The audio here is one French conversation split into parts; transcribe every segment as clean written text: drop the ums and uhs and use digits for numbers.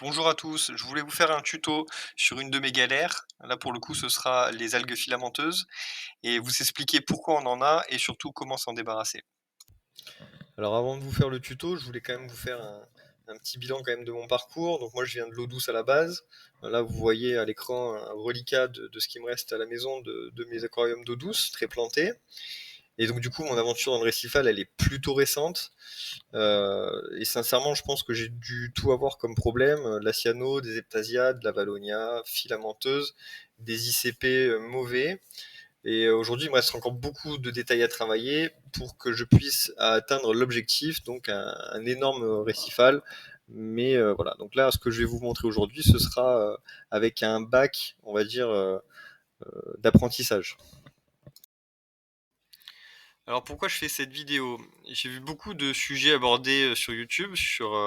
Bonjour à tous, je voulais vous faire un tuto sur une de mes galères. Là, pour le coup, ce sera les algues filamenteuses et vous expliquer pourquoi on en a et surtout comment s'en débarrasser. Alors avant de vous faire le tuto, je voulais quand même vous faire un petit bilan quand même de mon parcours. Donc moi, je viens de l'eau douce à la base. Là, vous voyez à l'écran un reliquat de ce qui me reste à la maison de mes aquariums d'eau douce, très plantés. Et donc du coup, mon aventure dans le récifal, elle est plutôt récente. Et sincèrement, je pense que j'ai dû tout avoir comme problème, la cyano, des heptasias, de la valonia, filamenteuse, des ICP mauvais. Et aujourd'hui, il me reste encore beaucoup de détails à travailler pour que je puisse atteindre l'objectif, donc un énorme récifal. Mais voilà, donc là, ce que je vais vous montrer aujourd'hui, ce sera avec un bac, on va dire, d'apprentissage. Alors pourquoi je fais cette vidéo? J'ai vu beaucoup de sujets abordés, sur YouTube, sur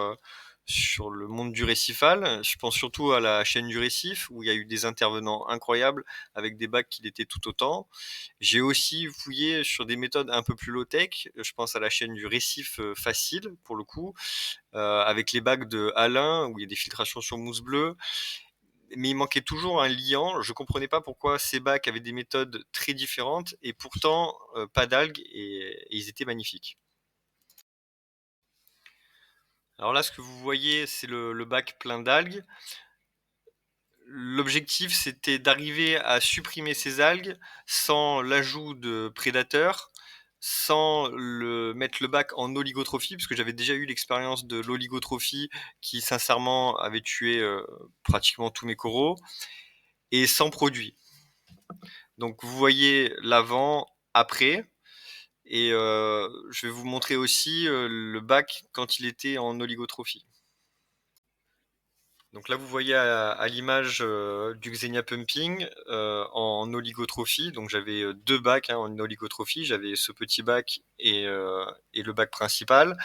le monde du récifal. Je pense surtout à la chaîne du récif où il y a eu des intervenants incroyables avec des bacs qui l'étaient tout autant. J'ai aussi fouillé sur des méthodes un peu plus low tech, je pense à la chaîne du récif, facile pour le coup, avec les bacs de Alain où il y a des filtrations sur mousse bleue. Mais il manquait toujours un liant. Je comprenais pas pourquoi ces bacs avaient des méthodes très différentes et pourtant, pas d'algues et ils étaient magnifiques. Alors là, ce que vous voyez, c'est le bac plein d'algues. L'objectif, c'était d'arriver à supprimer ces algues sans l'ajout de prédateurs, sans mettre le bac en oligotrophie, parce que j'avais déjà eu l'expérience de l'oligotrophie qui sincèrement avait tué, pratiquement tous mes coraux et sans produit. Donc vous voyez l'avant, après et je vais vous montrer aussi, le bac quand il était en oligotrophie. Donc là vous voyez à l'image, du Xenia Pumping, en oligotrophie. Donc j'avais, 2 bacs, hein, en oligotrophie. J'avais ce petit bac et le bac principal.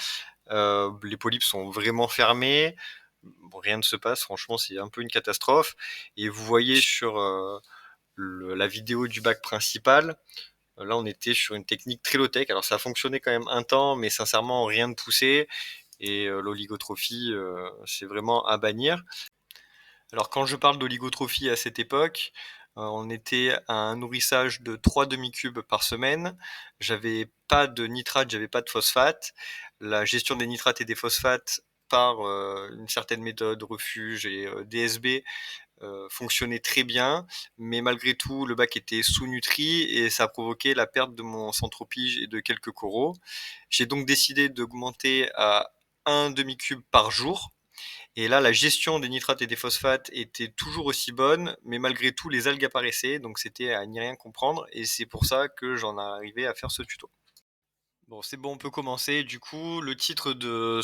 Les polypes sont vraiment fermés. Bon, rien ne se passe, franchement, c'est un peu une catastrophe et vous voyez sur, la vidéo du bac principal. Là, on était sur une technique très low-tech. Alors, ça a fonctionné quand même un temps, mais sincèrement, rien de poussé. Et l'oligotrophie, c'est vraiment à bannir. Alors, quand je parle d'oligotrophie à cette époque, on était à un nourrissage de 3 demi-cubes par semaine. J'avais pas de nitrate, j'avais pas de phosphate. La gestion des nitrates et des phosphates par une certaine méthode, refuge et DSB, fonctionnait très bien, mais malgré tout, le bac était sous-nutri et ça a provoqué la perte de mon centropige et de quelques coraux. J'ai donc décidé d'augmenter à un demi-cube par jour. Et là, la gestion des nitrates et des phosphates était toujours aussi bonne, mais malgré tout, les algues apparaissaient, donc c'était à n'y rien comprendre, et c'est pour ça que j'en arrivais à faire ce tuto. Bon, c'est bon, on peut commencer. Du coup, le titre de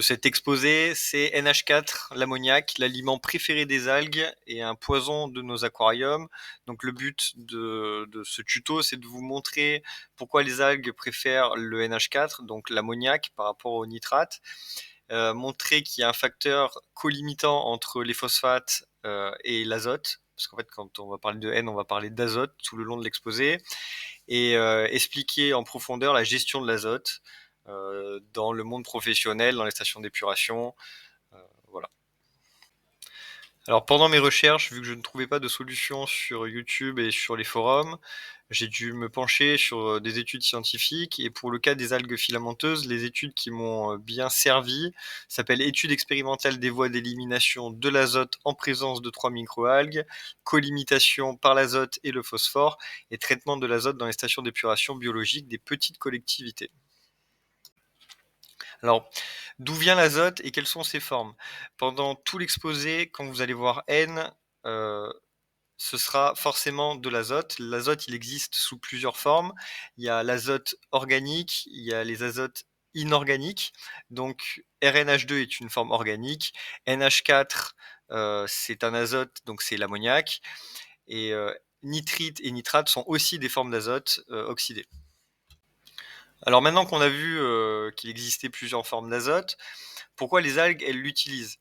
cet exposé, c'est NH4, l'ammoniac, l'aliment préféré des algues et un poison de nos aquariums. Donc, le but de ce tuto, c'est de vous montrer pourquoi les algues préfèrent le NH4, donc l'ammoniac par rapport au nitrate. Montrer qu'il y a un facteur colimitant entre les phosphates et l'azote. Parce qu'en fait, quand on va parler de N, on va parler d'azote tout le long de l'exposé et expliquer en profondeur la gestion de l'azote dans le monde professionnel, dans les stations d'épuration. Voilà. Alors pendant mes recherches, vu que je ne trouvais pas de solution sur YouTube et sur les forums, j'ai dû me pencher sur des études scientifiques et pour le cas des algues filamenteuses, les études qui m'ont bien servi s'appellent études expérimentales des voies d'élimination de l'azote en présence de 3 microalgues, colimitation par l'azote et le phosphore et traitement de l'azote dans les stations d'épuration biologique des petites collectivités. Alors, d'où vient l'azote et quelles sont ses formes? Pendant tout l'exposé, quand vous allez voir N, heu, ce sera forcément de l'azote. L'azote, il existe sous plusieurs formes. Il y a l'azote organique, il y a les azotes inorganiques. Donc RNH2 est une forme organique, NH4, c'est un azote, donc c'est l'ammoniac et nitrite et nitrate sont aussi des formes d'azote, oxydées. Alors maintenant qu'on a vu, qu'il existait plusieurs formes d'azote, pourquoi les algues, elles l'utilisent?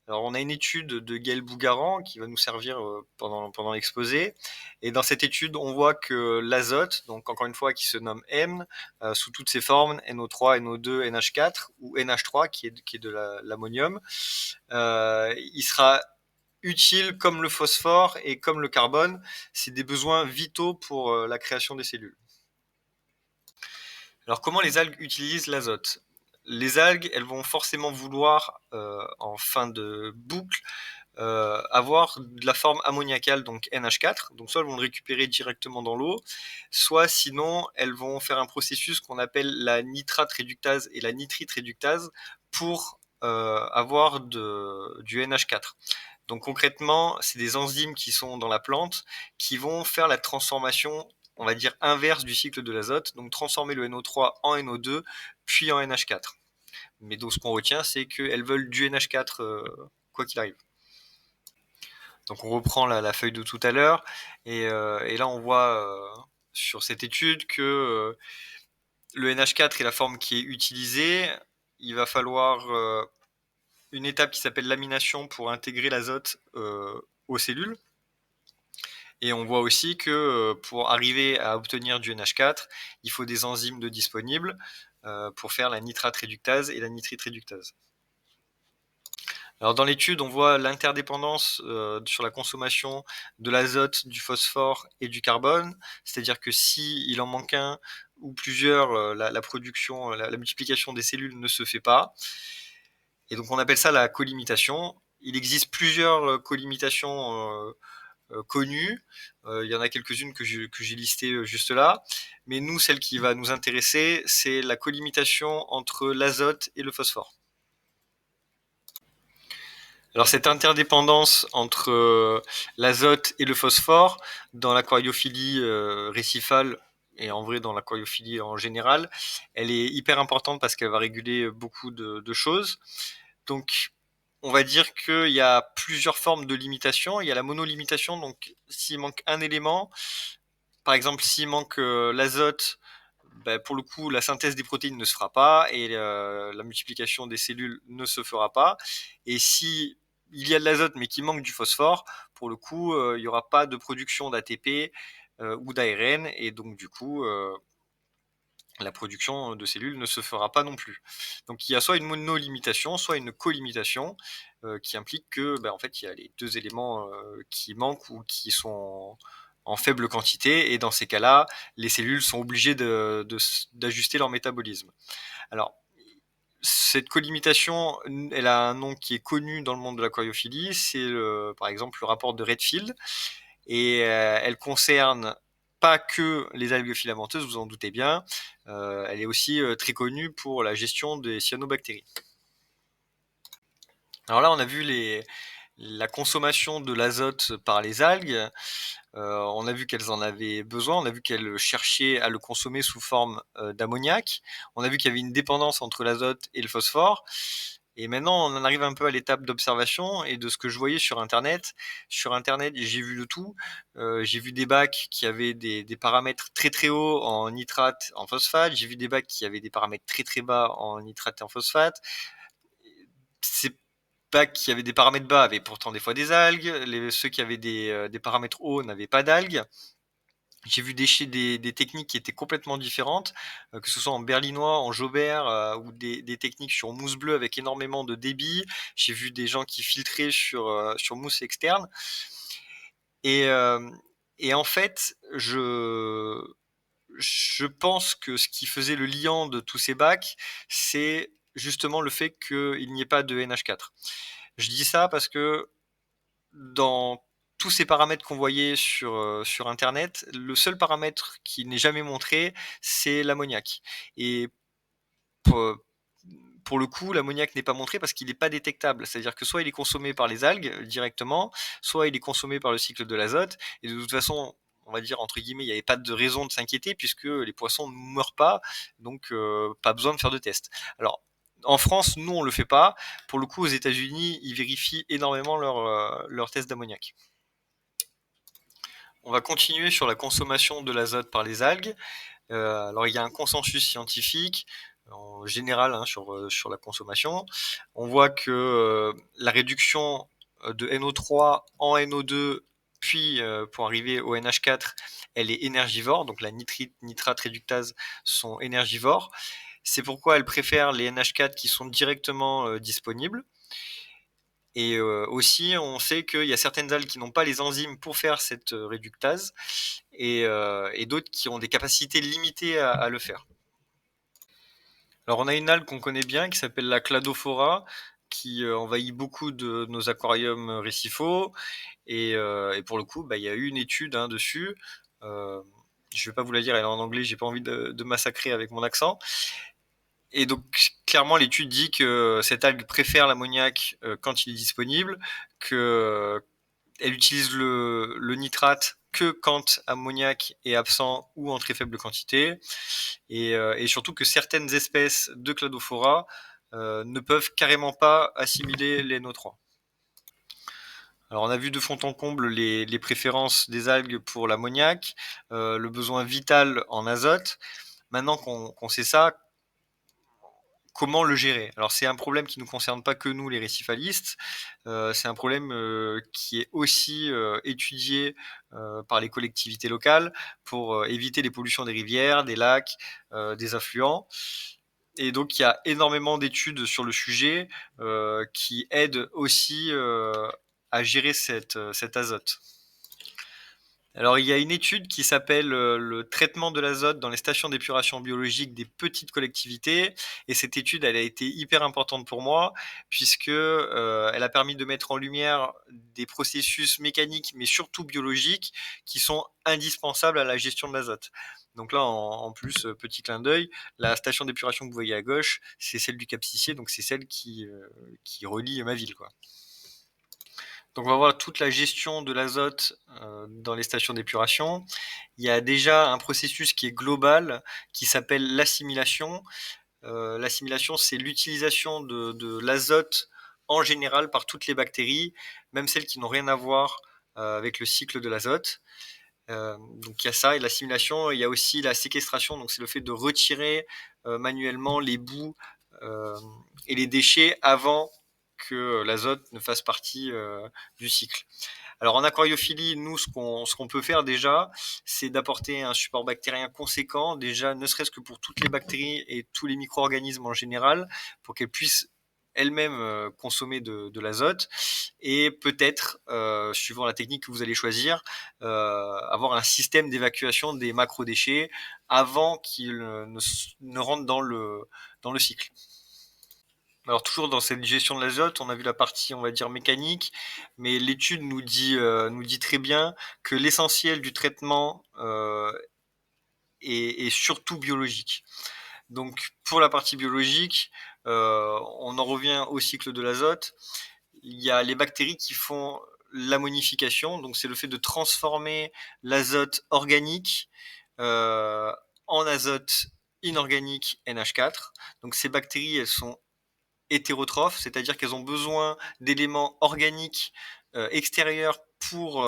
Alors on a une étude de Gaël Bougaran qui va nous servir, pendant l'exposé et dans cette étude, on voit que l'azote, donc encore une fois qui se nomme M, sous toutes ses formes, NO3, NO2, NH4 ou NH3 qui est de l'ammonium, il sera utile comme le phosphore et comme le carbone. C'est des besoins vitaux pour la création des cellules. Alors comment les algues utilisent l'azote? Les algues, elles vont forcément vouloir, en fin de boucle, avoir de la forme ammoniacale, donc NH4. Donc soit elles vont le récupérer directement dans l'eau, soit sinon elles vont faire un processus qu'on appelle la nitrate réductase et la nitrite réductase pour avoir du NH4. Donc concrètement, c'est des enzymes qui sont dans la plante qui vont faire la transformation, on va dire, inverse du cycle de l'azote, donc transformer le NO3 en NO2, puis en NH4. Mais donc ce qu'on retient, c'est qu'elles veulent du NH4 quoi qu'il arrive. Donc on reprend la feuille de tout à l'heure, et là on voit sur cette étude que le NH4 est la forme qui est utilisée. Il va falloir une étape qui s'appelle lamination pour intégrer l'azote aux cellules. Et on voit aussi que pour arriver à obtenir du NH4, il faut des enzymes de disponibles pour faire la nitrate réductase et la nitrite réductase. Alors dans l'étude, on voit l'interdépendance sur la consommation de l'azote, du phosphore et du carbone. C'est-à-dire que s'il en manque un ou plusieurs, la production, la multiplication des cellules ne se fait pas. Et donc on appelle ça la colimitation. Il existe plusieurs colimitations connues. Il y en a quelques-unes que j'ai listées juste là. Mais nous, celle qui va nous intéresser, c'est la colimitation entre l'azote et le phosphore. Alors cette interdépendance entre l'azote et le phosphore dans l'aquariophilie récifale et en vrai dans l'aquariophilie en général, elle est hyper importante parce qu'elle va réguler beaucoup de choses. Donc on va dire qu'il y a plusieurs formes de limitation. Il y a la monolimitation, donc s'il manque un élément, par exemple s'il manque l'azote, ben, pour le coup, la synthèse des protéines ne se fera pas et la multiplication des cellules ne se fera pas. Et si il y a de l'azote mais qu'il manque du phosphore, pour le coup, il n'y aura pas de production d'ATP ou d'ARN et donc du coup, la production de cellules ne se fera pas non plus. Donc il y a soit une monolimitation, soit une colimitation qui implique que, ben, en fait, il y a les deux éléments qui manquent ou qui sont en faible quantité, et dans ces cas-là, les cellules sont obligées d'ajuster leur métabolisme. Alors, cette colimitation, elle a un nom qui est connu dans le monde de l'aquariophilie, c'est par exemple le rapport de Redfield, et elle concerne pas que les algues filamenteuses, vous en doutez bien, elle est aussi très connue pour la gestion des cyanobactéries. Alors là, on a vu la consommation de l'azote par les algues. On a vu qu'elles en avaient besoin, on a vu qu'elles cherchaient à le consommer sous forme d'ammoniac. On a vu qu'il y avait une dépendance entre l'azote et le phosphore. Et maintenant, on en arrive un peu à l'étape d'observation et de ce que je voyais sur Internet. Sur Internet, j'ai vu le tout. J'ai vu des bacs qui avaient des paramètres très très hauts en nitrate, en phosphate. J'ai vu des bacs qui avaient des paramètres très très bas en nitrate et en phosphate. Ces bacs qui avaient des paramètres bas avaient pourtant des fois des algues. Ceux qui avaient des paramètres hauts n'avaient pas d'algues. J'ai vu des techniques qui étaient complètement différentes, que ce soit en berlinois, en Jaubert, ou des techniques sur mousse bleue avec énormément de débit. J'ai vu des gens qui filtraient sur mousse externe. Et, euh, et en fait, je pense que ce qui faisait le liant de tous ces bacs, c'est justement le fait qu'il n'y ait pas de NH4. Je dis ça parce que dans tous ces paramètres qu'on voyait sur Internet, le seul paramètre qui n'est jamais montré, c'est l'ammoniac. Et pour, pour le coup, l'ammoniac n'est pas montré parce qu'il n'est pas détectable. C'est-à-dire que soit il est consommé par les algues directement, soit il est consommé par le cycle de l'azote. Et de toute façon, on va dire entre guillemets, il n'y avait pas de raison de s'inquiéter puisque les poissons ne meurent pas, donc pas besoin de faire de tests. Alors, en France, nous, on le fait pas. Pour le coup, aux États-Unis, ils vérifient énormément leur test d'ammoniac. On va continuer sur la consommation de l'azote par les algues. Alors il y a un consensus scientifique en général sur la consommation. On voit que la réduction de NO3 en NO2 puis pour arriver au NH4, elle est énergivore, donc la nitrate réductase sont énergivores. C'est pourquoi elle préfère les NH4 qui sont directement disponibles. Et aussi, on sait qu'il y a certaines algues qui n'ont pas les enzymes pour faire cette réductase et d'autres qui ont des capacités limitées à le faire. Alors, on a une algue qu'on connaît bien qui s'appelle la Cladophora, qui envahit beaucoup de nos aquariums récifaux. Et pour le coup, bah, il y a eu une étude dessus. Euh, je ne vais pas vous la dire, elle est en anglais, j'ai pas envie de massacrer avec mon accent. Et donc, clairement, l'étude dit que cette algue préfère l'ammoniac quand il est disponible, qu'elle utilise le nitrate que quand ammoniac est absent ou en très faible quantité, et surtout que certaines espèces de Cladophora ne peuvent carrément pas assimiler les NO3. Alors on a vu de fond en comble les préférences des algues pour l'ammoniac, le besoin vital en azote. Maintenant qu'on sait ça, comment le gérer? Alors c'est un problème qui ne nous concerne pas que nous les récifalistes, c'est un problème qui est aussi étudié par les collectivités locales pour éviter les pollutions des rivières, des lacs, des affluents. Et donc il y a énormément d'études sur le sujet qui aident aussi à gérer cet azote. Alors, il y a une étude qui s'appelle le traitement de l'azote dans les stations d'épuration biologique des petites collectivités. Et cette étude, elle a été hyper importante pour moi, puisque elle a permis de mettre en lumière des processus mécaniques, mais surtout biologiques, qui sont indispensables à la gestion de l'azote. Donc là, en plus, petit clin d'œil, la station d'épuration que vous voyez à gauche, c'est celle du Cap Sissier, donc c'est celle qui relie ma ville, quoi. Donc on va voir toute la gestion de l'azote dans les stations d'épuration. Il y a déjà un processus qui est global qui s'appelle l'assimilation. L'assimilation, c'est l'utilisation de l'azote en général par toutes les bactéries, même celles qui n'ont rien à voir avec le cycle de l'azote. Donc il y a ça et l'assimilation. Il y a aussi la séquestration, donc c'est le fait de retirer manuellement les boues euh, et les déchets avant que l'azote ne fasse partie du cycle. Alors en aquariophilie, nous, ce qu'on peut faire déjà, c'est d'apporter un support bactérien conséquent, déjà ne serait-ce que pour toutes les bactéries et tous les micro-organismes en général, pour qu'elles puissent elles-mêmes consommer de l'azote, et peut-être, suivant la technique que vous allez choisir, avoir un système d'évacuation des macrodéchets avant qu'ils ne rentrent dans le cycle. Alors toujours dans cette gestion de l'azote, on a vu la partie, on va dire, mécanique, mais l'étude nous dit très bien que l'essentiel du traitement est surtout biologique. Donc pour la partie biologique, on en revient au cycle de l'azote. Il y a les bactéries qui font l'ammonification, donc c'est le fait de transformer l'azote organique euh, en azote inorganique NH4. Donc ces bactéries, elles sont hétérotrophes, c'est-à-dire qu'elles ont besoin d'éléments organiques extérieurs pour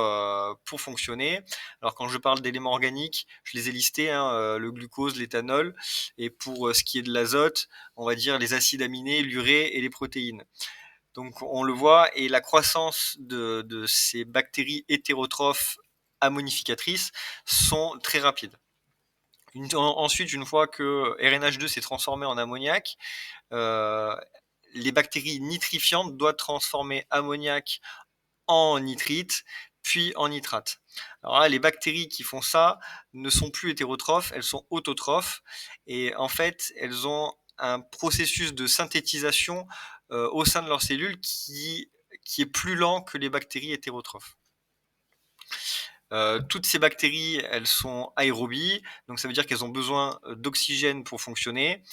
fonctionner. Alors quand je parle d'éléments organiques, je les ai listés, le glucose, l'éthanol, et pour ce qui est de l'azote, on va dire les acides aminés, l'urée et les protéines. Donc on le voit, et la croissance de ces bactéries hétérotrophes ammonificatrices sont très rapides. Ensuite, une fois que RNH2 s'est transformé en ammoniac, euh, les bactéries nitrifiantes doivent transformer ammoniac en nitrite, puis en nitrate. Alors là, les bactéries qui font ça ne sont plus hétérotrophes, elles sont autotrophes, et en fait, elles ont un processus de synthétisation au sein de leurs cellules qui est plus lent que les bactéries hétérotrophes. Toutes ces bactéries, elles sont aérobies, donc ça veut dire qu'elles ont besoin d'oxygène pour fonctionner.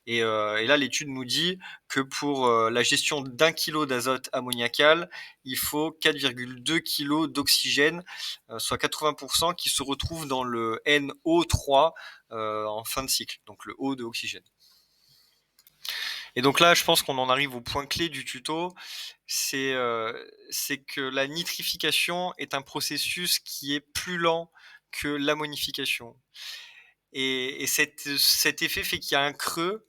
Et là, l'étude nous dit que pour la gestion d'1 kg d'azote ammoniacal, il faut 4,2 kg d'oxygène, soit 80%, qui se retrouvent dans le NO3 en fin de cycle, donc le O de oxygène. Et donc là, je pense qu'on en arrive au point clé du tuto, c'est que la nitrification est un processus qui est plus lent que l'ammonification. Et cet effet fait qu'il y a un creux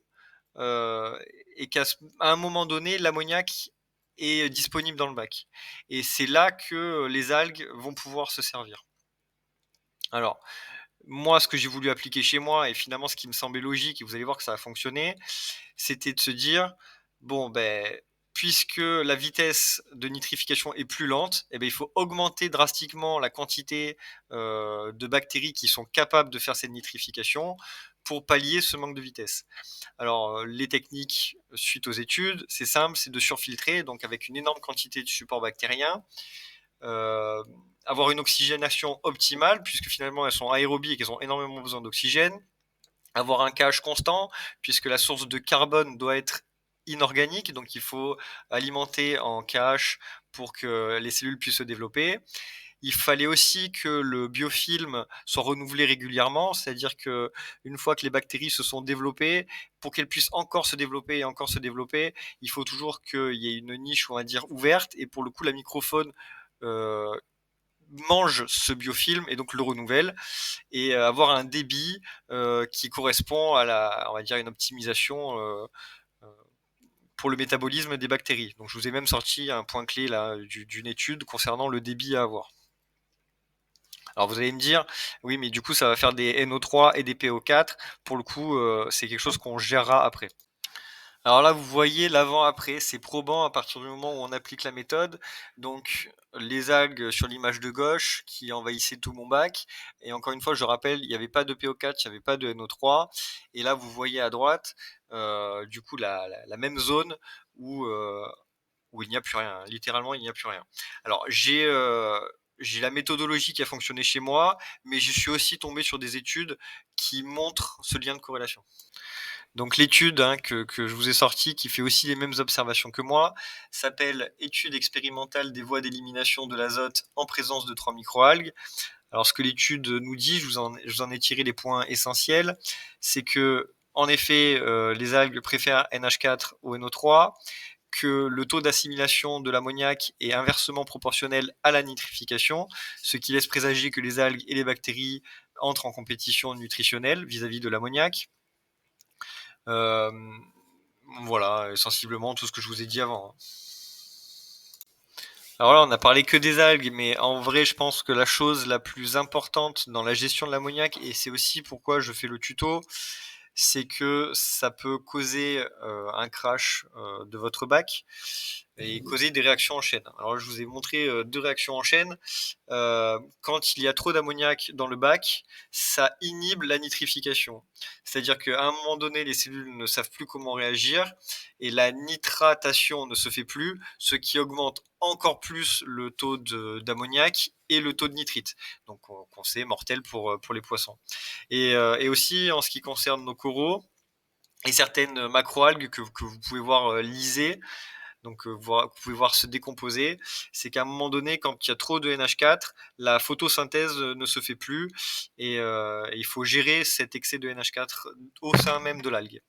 euh, et qu'à un moment donné, l'ammoniac est disponible dans le bac. Et c'est là que les algues vont pouvoir se servir. Alors, moi, ce que j'ai voulu appliquer chez moi, et finalement ce qui me semblait logique, et vous allez voir que ça a fonctionné, c'était de se dire, bon, ben, puisque la vitesse de nitrification est plus lente, eh bien, il faut augmenter drastiquement la quantité de bactéries qui sont capables de faire cette nitrification pour pallier ce manque de vitesse. Alors, les techniques suite aux études, c'est simple, c'est de surfiltrer, donc avec une énorme quantité de support bactérien, euh, avoir une oxygénation optimale, puisque finalement elles sont aérobies et qu'elles ont énormément besoin d'oxygène, avoir un pH constant, puisque la source de carbone doit être inorganique, donc il faut alimenter en KH pour que les cellules puissent se développer. Il fallait aussi que le biofilm soit renouvelé régulièrement, c'est-à-dire que une fois que les bactéries se sont développées, pour qu'elles puissent encore se développer et encore se développer, il faut toujours qu'il y ait une niche, on va dire, ouverte. Et pour le coup, la microfaune euh, mange ce biofilm et donc le renouvelle, et avoir un débit qui correspond à on va dire, une optimisation euh, pour le métabolisme des bactéries. Donc je vous ai même sorti un point clé là d'une étude concernant le débit à avoir. Alors vous allez me dire, oui, mais du coup, ça va faire des NO3 et des PO4. Pour le coup, c'est quelque chose qu'on gérera après. Alors là, vous voyez l'avant-après, c'est probant à partir du moment où on applique la méthode. Donc, les algues sur l'image de gauche qui envahissaient tout mon bac. Et encore une fois, je rappelle, il n'y avait pas de PO4, il n'y avait pas de NO3. Et là, vous voyez à droite, du coup, la même zone où il n'y a plus rien. Littéralement, il n'y a plus rien. Alors, j'ai la méthodologie qui a fonctionné chez moi, mais je suis aussi tombé sur des études qui montrent ce lien de corrélation. Donc l'étude que je vous ai sortie, qui fait aussi les mêmes observations que moi, s'appelle Étude expérimentale des voies d'élimination de l'azote en présence de 3 microalgues. Alors ce que l'étude nous dit, je vous en ai tiré les points essentiels, c'est que en effet, les algues préfèrent NH4 au NO3, que le taux d'assimilation de l'ammoniac est inversement proportionnel à la nitrification, ce qui laisse présager que les algues et les bactéries entrent en compétition nutritionnelle vis-à-vis de l'ammoniac. Euh, voilà, sensiblement tout ce que je vous ai dit avant. Alors là, on n'a parlé que des algues, mais en vrai, je pense que la chose la plus importante dans la gestion de l'ammoniac, et c'est aussi pourquoi je fais le tuto, c'est que ça peut causer un crash de votre bac et causer des réactions en chaîne. Alors je vous ai montré deux réactions en chaîne. Quand il y a trop d'ammoniac dans le bac, ça inhibe la nitrification. C'est-à-dire qu'à un moment donné, les cellules ne savent plus comment réagir et la nitratation ne se fait plus, ce qui augmente encore plus le taux d'ammoniac et le taux de nitrite. Donc on sait mortel pour les poissons. Et aussi en ce qui concerne nos coraux et certaines macroalgues que vous pouvez voir lisées, donc vous pouvez voir se décomposer, c'est qu'à un moment donné, quand il y a trop de NH4, la photosynthèse ne se fait plus et il faut gérer cet excès de NH4 au sein même de l'algue.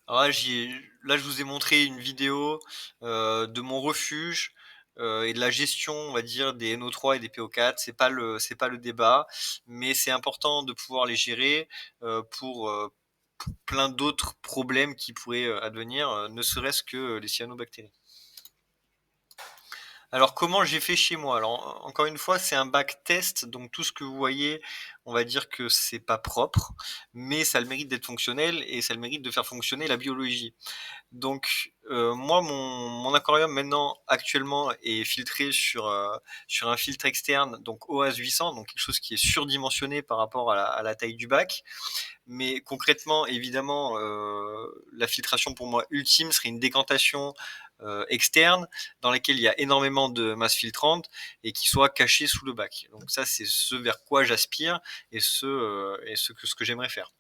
Alors là, je vous ai montré une vidéo de mon refuge et de la gestion, on va dire, des NO3 et des PO4. C'est pas le débat, mais c'est important de pouvoir les gérer pour plein d'autres problèmes qui pourraient advenir, ne serait-ce que les cyanobactéries. Alors comment j'ai fait chez moi? Alors encore une fois, c'est un bac test, donc tout ce que vous voyez, on va dire que c'est pas propre, mais ça a le mérite d'être fonctionnel et ça a le mérite de faire fonctionner la biologie. Donc moi, mon aquarium maintenant actuellement est filtré sur un filtre externe, donc OAS 800, donc quelque chose qui est surdimensionné par rapport à la taille du bac. Mais concrètement, évidemment, la filtration pour moi ultime serait une décantation externe dans laquelle il y a énormément de masse filtrante et qui soit cachée sous le bac. Donc ça, c'est ce vers quoi j'aspire et ce que j'aimerais faire.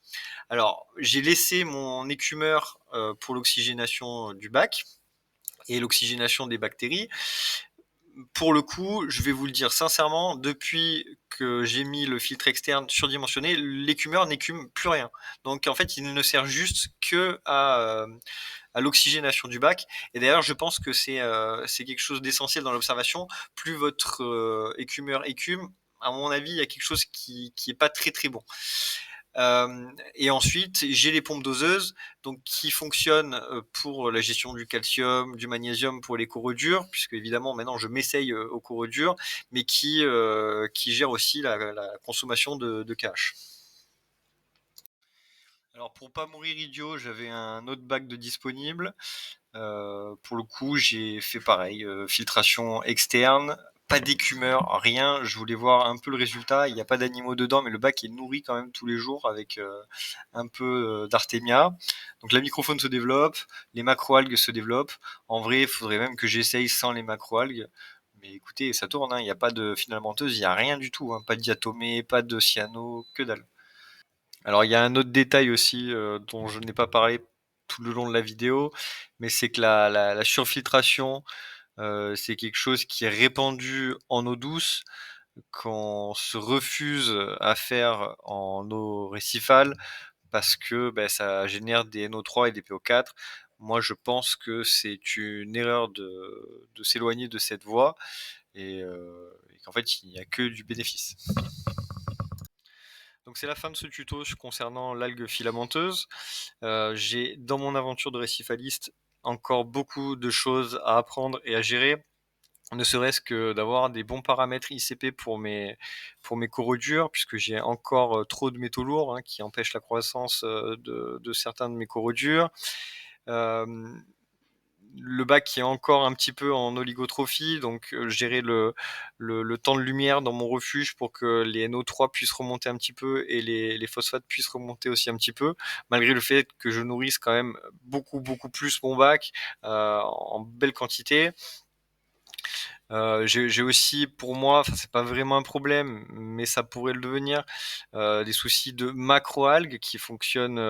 Alors, j'ai laissé mon écumeur pour l'oxygénation du bac et l'oxygénation des bactéries. Pour le coup, je vais vous le dire sincèrement, depuis que j'ai mis le filtre externe surdimensionné, l'écumeur n'écume plus rien. Donc en fait, il ne sert juste que à l'oxygénation du bac. Et d'ailleurs, je pense que c'est quelque chose d'essentiel dans l'observation. Plus votre écumeur écume, à mon avis, il y a quelque chose qui est pas très très bon. Et ensuite, j'ai les pompes doseuses donc qui fonctionnent pour la gestion du calcium, du magnésium pour les coraux durs, puisque évidemment maintenant je m'essaye aux coraux durs, mais qui gèrent aussi la consommation de KH. Alors pour pas mourir idiot, j'avais un autre bac de disponible. Pour le coup, j'ai fait pareil, filtration externe, pas d'écumeur, rien. Je voulais voir un peu le résultat. Il y a pas d'animaux dedans, mais le bac est nourri quand même tous les jours avec, un peu, d'artémia. Donc la microfaune se développe, les macroalgues se développent. En vrai, il faudrait même que j'essaye sans les macroalgues. Mais écoutez, ça tourne, hein, il y a pas de filamenteuse, il y a rien du tout, hein, pas de diatomée, pas de cyano, que dalle. Alors il y a un autre détail aussi, dont je n'ai pas parlé tout le long de la vidéo, mais c'est que la surfiltration, c'est quelque chose qui est répandu en eau douce, qu'on se refuse à faire en eau récifale parce que, bah, ça génère des NO3 et des PO4. Moi, je pense que c'est une erreur de s'éloigner de cette voie et qu'en fait, il n'y a que du bénéfice. Donc c'est la fin de ce tuto concernant l'algue filamenteuse. J'ai dans mon aventure de récifaliste encore beaucoup de choses à apprendre et à gérer, ne serait-ce que d'avoir des bons paramètres ICP pour mes coraux durs, puisque j'ai encore trop de métaux lourds, hein, qui empêchent la croissance de certains de mes coraux durs. Euh, le bac qui est encore un petit peu en oligotrophie, donc gérer le temps de lumière dans mon refuge pour que les NO3 puissent remonter un petit peu et les phosphates puissent remonter aussi un petit peu, malgré le fait que je nourrisse quand même beaucoup plus mon bac en belle quantité. J'ai aussi pour moi, enfin c'est pas vraiment un problème, mais ça pourrait le devenir, des soucis de macroalgues qui fonctionnent,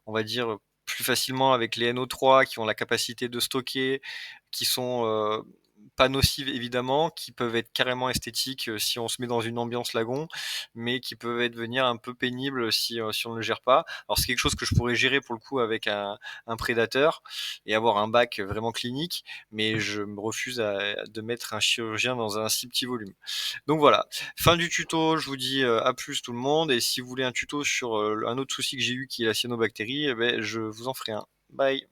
on va dire, plus facilement avec les NO3, qui ont la capacité de stocker, qui sont, pas nocives évidemment, qui peuvent être carrément esthétiques, si on se met dans une ambiance lagon, mais qui peuvent devenir un peu pénibles si on ne le gère pas. Alors c'est quelque chose que je pourrais gérer pour le coup avec un prédateur et avoir un bac vraiment clinique, mais je me refuse de mettre un chirurgien dans un si petit volume. Donc voilà, fin du tuto, je vous dis à plus tout le monde, et si vous voulez un tuto sur un autre souci que j'ai eu qui est la cyanobactérie, eh ben, je vous en ferai un. Bye.